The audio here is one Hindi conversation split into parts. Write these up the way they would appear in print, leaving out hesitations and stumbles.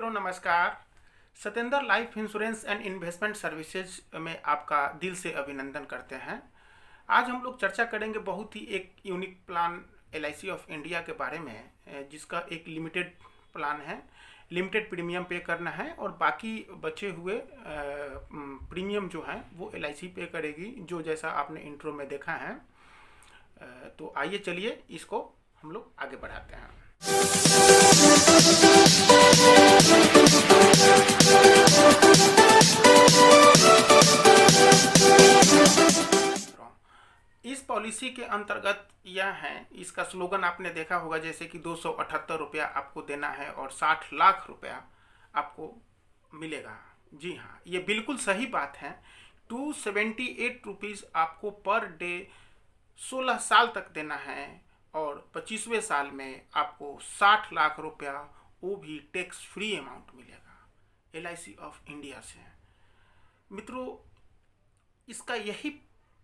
मित्रों नमस्कार। Satendra life insurance and investment services में आपका दिल से अभिनंदन करते हैं। आज हम लोग चर्चा करेंगे बहुत ही एक unique plan LIC of India के बारे में, जिसका एक लिमिटेड प्लान है। लिमिटेड प्रीमियम पे करना है और बाकी बचे हुए प्रीमियम जो है वो LIC पे करेगी, जो जैसा आपने इंट्रो में देखा है। तो आइए चलिए इसको हम लोग आगे बढ़ाते हैं। इस पॉलिसी के अंतर्गत यह है, इसका स्लोगन आपने देखा होगा, जैसे कि 278 रुपया आपको देना है और 60 लाख रुपया आपको मिलेगा। जी हाँ, ये बिल्कुल सही बात है। 278 रुपीज़ आपको पर डे 16 साल तक देना है और 25वें साल में आपको 60 लाख रुपया, वो भी टैक्स फ्री अमाउंट मिलेगा LIC ऑफ इंडिया से। मित्रों, इसका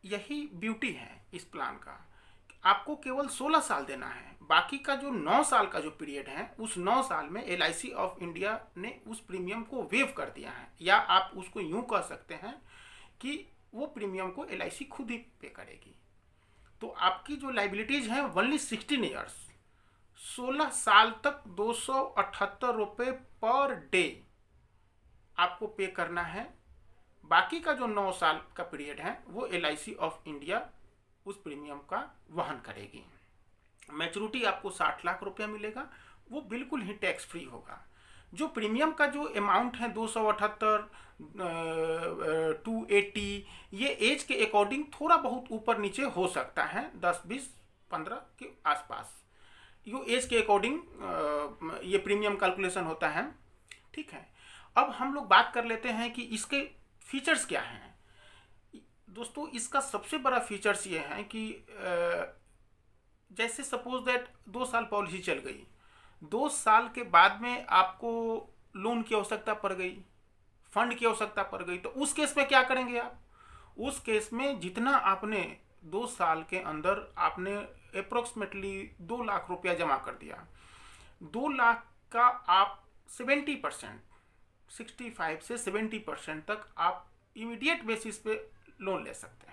यही ब्यूटी है इस प्लान का। आपको केवल 16 साल देना है, बाकी का जो 9 साल का जो पीरियड है, उस 9 साल में LIC ऑफ इंडिया ने उस प्रीमियम को वेव कर दिया है, या आप उसको यूं कह सकते हैं कि वो प्रीमियम को LIC खुद ही पे करेगी। तो आपकी जो लाइबिलिटीज हैं ओनली 16 ईयर्स, 16 साल तक 278 रुपये पर डे आपको पे करना है। बाकी का जो 9 साल का पीरियड है वो LIC ऑफ इंडिया उस प्रीमियम का वहन करेगी। मैच्योरिटी आपको 60 लाख रुपया मिलेगा, वो बिल्कुल ही टैक्स फ्री होगा। जो प्रीमियम का जो अमाउंट है 278, 280, ये एज के अकॉर्डिंग थोड़ा बहुत ऊपर नीचे हो सकता है, 10, 20, 15 के आसपास। यो एज के अकॉर्डिंग ये प्रीमियम कैलकुलेशन होता है। ठीक है, अब हम लोग बात कर लेते हैं कि इसके फीचर्स क्या हैं। दोस्तों, इसका सबसे बड़ा फीचर्स ये है कि जैसे सपोज दैट 2 साल पॉलिसी चल गई, 2 साल के बाद में आपको लोन की आवश्यकता पड़ गई, फंड की आवश्यकता पड़ गई, तो उस केस में क्या करेंगे आप? उस केस में जितना आपने 2 साल के अंदर आपने अप्रोक्सीमेटली 2 लाख रुपया जमा कर दिया, 2 लाख का आप 70%, 65 से 70% तक आप इमीडिएट बेसिस पे लोन ले सकते हैं।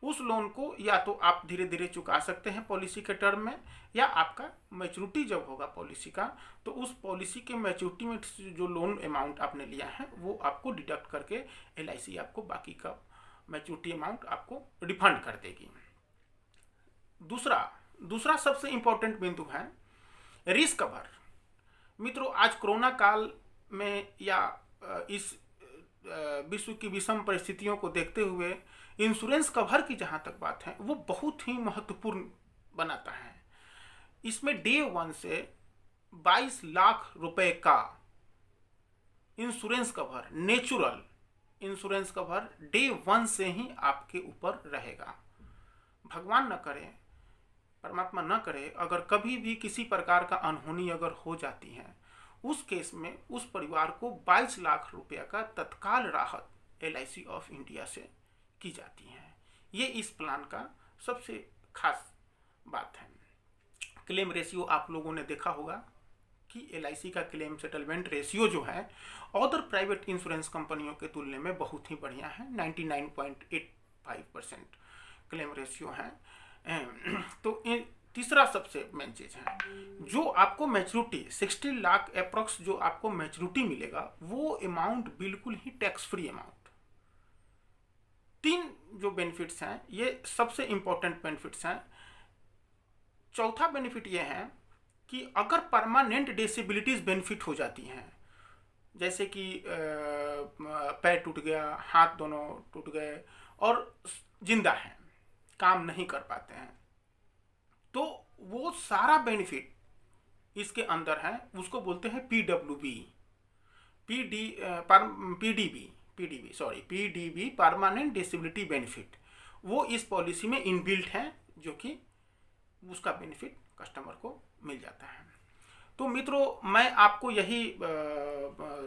उस लोन को या तो आप धीरे धीरे चुका सकते हैं पॉलिसी के टर्म में, या आपका मैच्योरिटी जब होगा पॉलिसी का, तो उस पॉलिसी के मैच्योरिटी में जो लोन अमाउंट आपने लिया है वो आपको डिडक्ट करके LIC आपको बाकी का मैच्योरिटी अमाउंट आपको रिफंड कर देगी। दूसरा सबसे इंपॉर्टेंट बिंदु है रिस्क कवर। मित्रों, आज कोरोना काल में या इस विश्व की विषम परिस्थितियों को देखते हुए इंश्योरेंस कवर की जहां तक बात है वो बहुत ही महत्वपूर्ण बनाता है। इसमें डे 1 से 22 लाख रुपए का insurance cover, natural insurance cover day 1 से ही आपके ऊपर रहेगा। भगवान न करे, परमात्मा न करे, अगर कभी भी किसी प्रकार का अनहोनी अगर हो जाती है, उस केस में उस परिवार को 22 लाख रुपया का तत्काल राहत LIC ऑफ इंडिया से की जाती है। ये इस प्लान का सबसे खास बात है। क्लेम रेशियो आप लोगों ने देखा होगा कि LIC का क्लेम सेटलमेंट रेशियो जो है अदर प्राइवेट इंश्योरेंस कंपनियों के तुलने में बहुत ही बढ़िया है, 99.85% क्लेम रेशियो है। तो तीसरा सबसे मेन चीज है, जो आपको मैच्योरिटी 60 लाख अप्रोक्स जो आपको मैच्योरिटी मिलेगा, वो अमाउंट बिल्कुल ही टैक्स फ्री अमाउंट। 3 जो बेनिफिट्स हैं, ये सबसे इंपॉर्टेंट बेनिफिट्स हैं। चौथा बेनिफिट ये है कि अगर परमानेंट डिसेबिलिटीज बेनिफिट हो जाती हैं, जैसे कि पैर टूट गया, हाथ दोनों टूट गए और जिंदा हैं, काम नहीं कर पाते हैं, तो वो सारा बेनिफिट इसके अंदर है। उसको बोलते हैं PDB परमानेंट डिसेबिलिटी बेनिफिट। वो इस पॉलिसी में इनबिल्ट है, जो कि उसका बेनिफिट कस्टमर को मिल जाता है। तो मित्रों, मैं आपको यही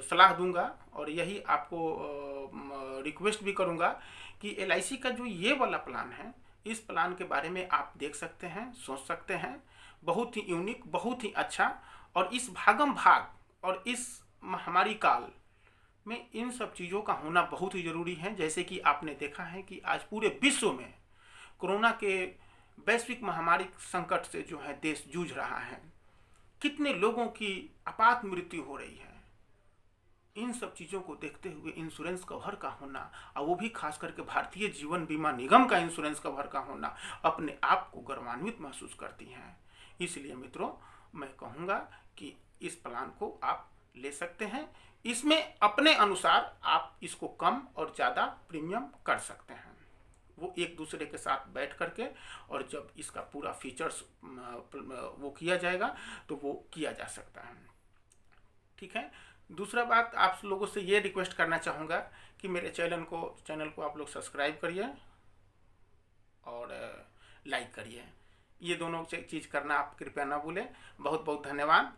सलाह दूंगा और यही आपको रिक्वेस्ट भी करूंगा कि LIC का जो ये वाला प्लान है, इस प्लान के बारे में आप देख सकते हैं, सोच सकते हैं। बहुत ही यूनिक, बहुत ही अच्छा, और इस भागम भाग और इस महामारी काल में इन सब चीज़ों का होना बहुत ही ज़रूरी है। जैसे कि आपने देखा है कि आज पूरे विश्व में कोरोना के वैश्विक महामारी संकट से जो है देश जूझ रहा है, कितने लोगों की आपात मृत्यु हो रही है। इन सब चीज़ों को देखते हुए इंश्योरेंस कवर का होना, और वो भी खास करके भारतीय जीवन बीमा निगम का इंश्योरेंस कवर का होना, अपने आप को गौरवान्वित महसूस करती हैं। इसलिए मित्रों, मैं कहूँगा कि इस प्लान को आप ले सकते हैं। इसमें अपने अनुसार आप इसको कम और ज़्यादा प्रीमियम कर सकते हैं, वो एक दूसरे के साथ बैठ करके, और जब इसका पूरा फीचर्स वो किया जाएगा तो वो किया जा सकता है। ठीक है। दूसरा बात, आप लोगों से ये रिक्वेस्ट करना चाहूँगा कि मेरे चैनल को आप लोग सब्सक्राइब करिए और लाइक करिए। ये दोनों चीज़ करना आप कृपया ना भूलें। बहुत बहुत धन्यवाद।